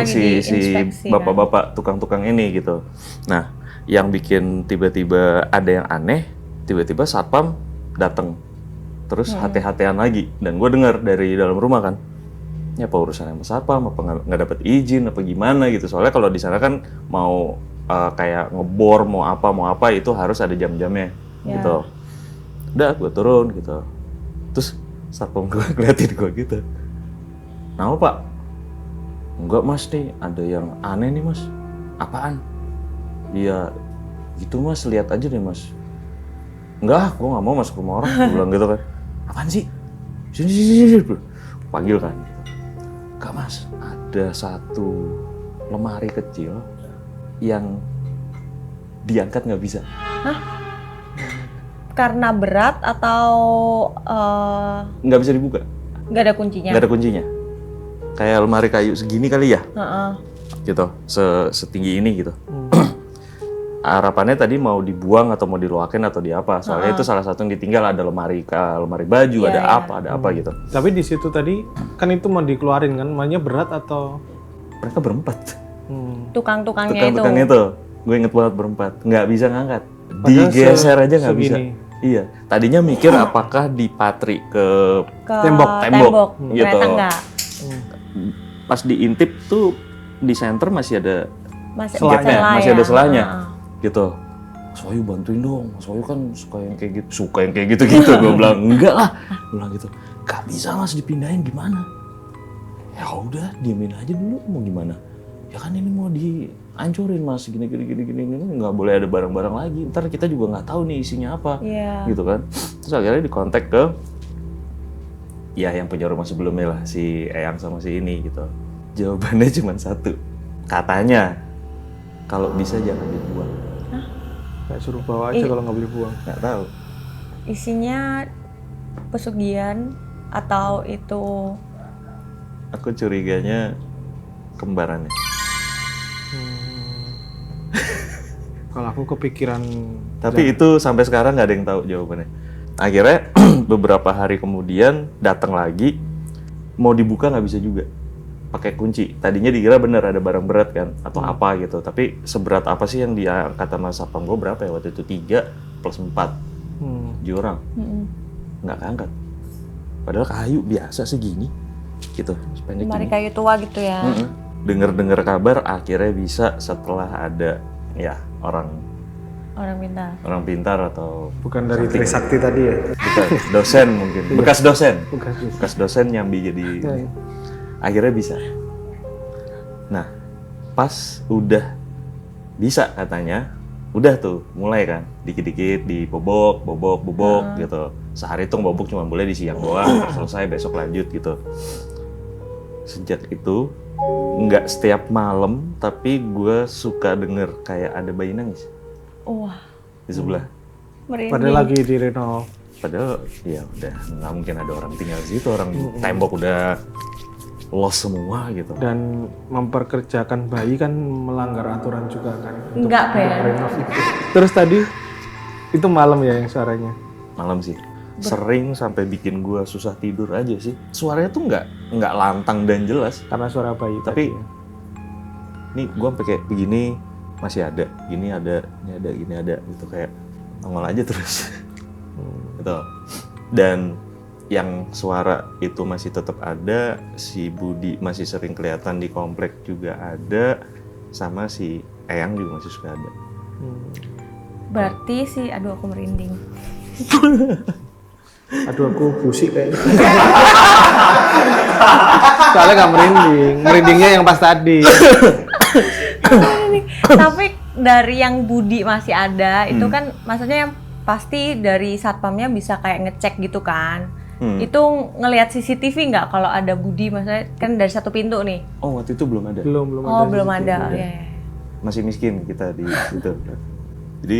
Si bapak-bapak tukang-tukang ini gitu. Nah, yang bikin tiba-tiba ada yang aneh, tiba-tiba satpam datang. Terus hati-hatian lagi dan gue dengar dari dalam rumah kan. Ya apa urusan sama satpam, apa nggak dapat izin apa gimana gitu. Soalnya kalau di sana kan mau kayak ngebor mau apa itu harus ada jam-jamnya gitu. Udah gue turun gitu. Terus satpam gue ngeliatin gue gitu. Kenapa Pak? Enggak Mas nih, ada yang aneh nih Mas. Apaan? Iya, gitu Mas, lihat aja deh Mas. Enggak, gue nggak mau masuk rumah orang. Gue bilang gitu kan. Apaan sih? Sini. Panggil kan. Enggak Mas, ada satu lemari kecil yang diangkat nggak bisa. Hah? Karena berat atau nggak bisa dibuka? Nggak ada kuncinya? Nggak ada kuncinya. Kayak lemari kayu segini kali ya? Gitu, setinggi ini gitu. Harapannya tadi mau dibuang atau mau diluakin atau di apa? Soalnya itu salah satu yang ditinggal, ada lemari baju, ada apa gitu. Tapi di situ tadi kan itu mau dikeluarin kan, namanya berat atau? Mereka berempat. Tukang-tukangnya itu. Gue inget banget berempat, nggak bisa ngangkat. Digeser aja nggak bisa. Iya, tadinya mikir apakah dipatri ke tembok gitu. Ternyata enggak. Pas diintip tuh di center masih ada selanya. Masih ada selanya. Gitu. Mas Wahyu bantuin dong, Mas Wahyu kan suka yang kayak gitu. Gue bilang enggak lah. Gue bilang gitu, gak bisa Mas dipindahin gimana? Ya udah, diemin aja dulu, mau gimana? Ya kan ini mau dihancurin Mas, gini, nggak boleh ada barang-barang lagi. Ntar kita juga nggak tahu nih isinya apa, gitu kan. Terus akhirnya dikontak ke yang punya rumah sebelumnya lah, si Eyang sama si ini gitu. Jawabannya cuma satu, katanya kalau bisa jangan dibuang. Kayak suruh bawa aja kalau nggak boleh buang. Nggak tahu. Isinya pesugihan atau itu? Aku curiganya kembarannya. Kalau aku kepikiran. Tapi itu sampai sekarang nggak ada yang tahu jawabannya. Akhirnya beberapa hari kemudian datang lagi, mau dibuka nggak bisa juga, pakai kunci. Tadinya dikira bener ada barang berat kan atau apa gitu. Tapi seberat apa sih yang dia kata Mas Satpam gue berapa ya waktu itu 3 plus 4 7 orang nggak keangkat. Padahal kayu biasa segini gitu. Lemari kayu tua gitu ya. Dengar kabar akhirnya bisa setelah ada ya orang pintar atau bukan dari Trisakti tadi ya? Bukan, dosen mungkin, bekas dosen nyambi jadi akhirnya bisa. Nah pas udah bisa katanya, udah tuh mulai kan dikit-dikit dibobok gitu. Sehari tuh bobok cuma boleh di siang doang, selesai besok lanjut gitu. Sejak itu nggak setiap malam, tapi gue suka denger kayak ada bayi nangis Wah, di sebelah. merinding. Padahal lagi direnov. Padahal ya udah nggak mungkin ada orang tinggal di situ, orang tembok udah los semua gitu. Dan memperkerjakan bayi kan melanggar aturan juga kan. Enggak, Ben. Renov itu. Terus tadi itu malam ya yang suaranya. Malam sih. Sering sampai bikin gue susah tidur aja sih. Suaranya tuh nggak lantang dan jelas. Karena suara bayi Tapi tadi ya. nih gue sampai kayak begini masih ada, gini ada, ini ada, gini ada gitu kayak nongol aja terus. Gitu. Dan yang suara itu masih tetap ada, si Budi masih sering kelihatan di komplek juga ada, sama si Eyang juga masih suka ada. Berarti sih, aduh aku merinding. Aduh aku busik kayaknya. Soalnya gak merinding. Merindingnya yang pas tadi. Tapi dari yang Budi masih ada, itu kan maksudnya yang pasti dari satpamnya bisa kayak ngecek gitu kan. Itu ngelihat CCTV nggak kalau ada Budi, maksudnya kan dari satu pintu nih. Oh waktu itu belum ada. Belum ada. Oh belum ada. Ya. Masih miskin kita di situ. Jadi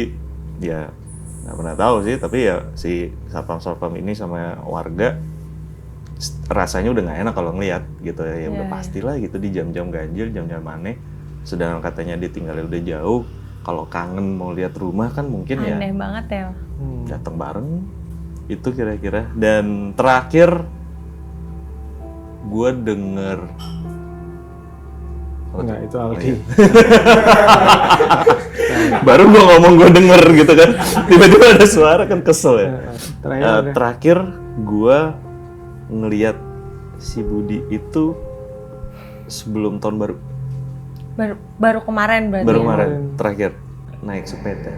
ya nggak pernah tahu sih, tapi ya si satpam ini sama warga rasanya udah nggak enak kalau ngelihat gitu ya. Udah pastilah gitu di jam-jam ganjil, jam-jam aneh. Sedangkan katanya dia tinggalnya udah jauh. Kalau kangen mau lihat rumah kan mungkin ya. Aneh banget ya. Datang bareng itu kira-kira. Dan terakhir gue denger Enggak, itu Aldi. baru gue ngomong gue denger gitu kan, tiba-tiba ada suara kan kesel ya. Terakhir gue ngeliat si Budi itu sebelum tahun baru. Baru kemarin berarti. Baru ya? kemarin terakhir naik sepeda.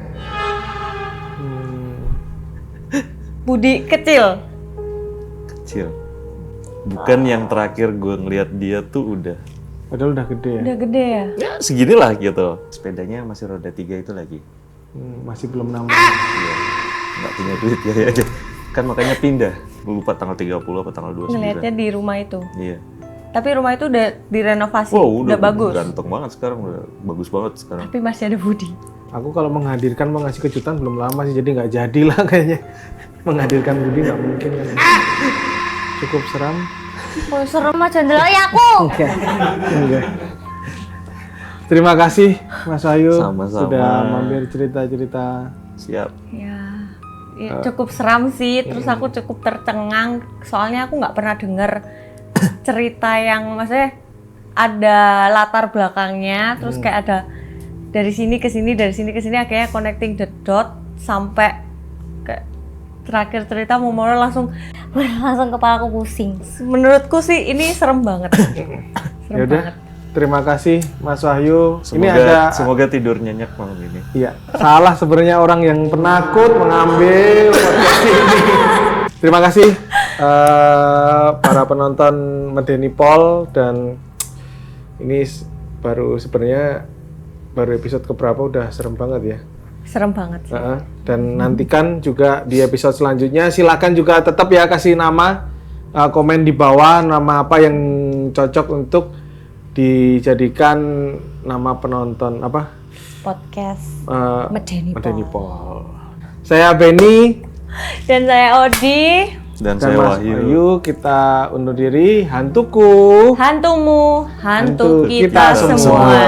Budi kecil. Kecil. Bukan yang terakhir gue ngeliat dia tuh udah. Padahal udah gede ya. Udah gede ya. Ya seginilah gitu. Sepedanya masih roda 3 itu lagi. Masih belum nambah. Iya. Nggak punya duit ya aja. Kan makanya pindah. Lupa tanggal 30 apa tanggal 29. Ngeliatnya di rumah itu. Iya. Tapi rumah itu udah direnovasi. Wow, udah bagus. Ganteng banget sekarang, udah bagus banget sekarang. Tapi masih ada Budi. Aku kalau menghadirkan mau ngasih kejutan belum lama sih, jadi nggak jadilah kayaknya. Menghadirkan Budi nggak mungkin kan. Cukup seram. Oh, serem aja ndelok ya aku. Enggak. Terima kasih Mas Ayu Sama-sama. sudah mampir cerita-cerita. Siap. Ya, cukup seram sih. Terus aku cukup tercengang. Soalnya aku nggak pernah denger cerita yang maksudnya ada latar belakangnya. Terus kayak ada dari sini ke sini, dari sini ke sini, akhirnya connecting the dot sampai ke terakhir cerita Momoro langsung Kepala aku pusing. menurutku sih ini serem banget. Serem Yaudah, banget. terima kasih Mas Wahyu. Semoga tidur nyenyak malam ini. Iya, salah sebenarnya orang yang penakut mengambil podcast ini. Terima kasih para penonton Medeni Pol, dan ini sebenarnya baru episode keberapa udah serem banget ya. Serem banget sih. Dan nantikan juga di episode selanjutnya. Silakan juga tetap ya kasih nama, komen di bawah nama apa yang cocok untuk dijadikan nama penonton apa? Podcast Medeni Pol. Saya Benny dan saya Odi. Dan dan saya Mas Wahyu. Wahyu. Kita undur diri. Hantuku. Hantumu, hantu Hantu kita kita semua. semua.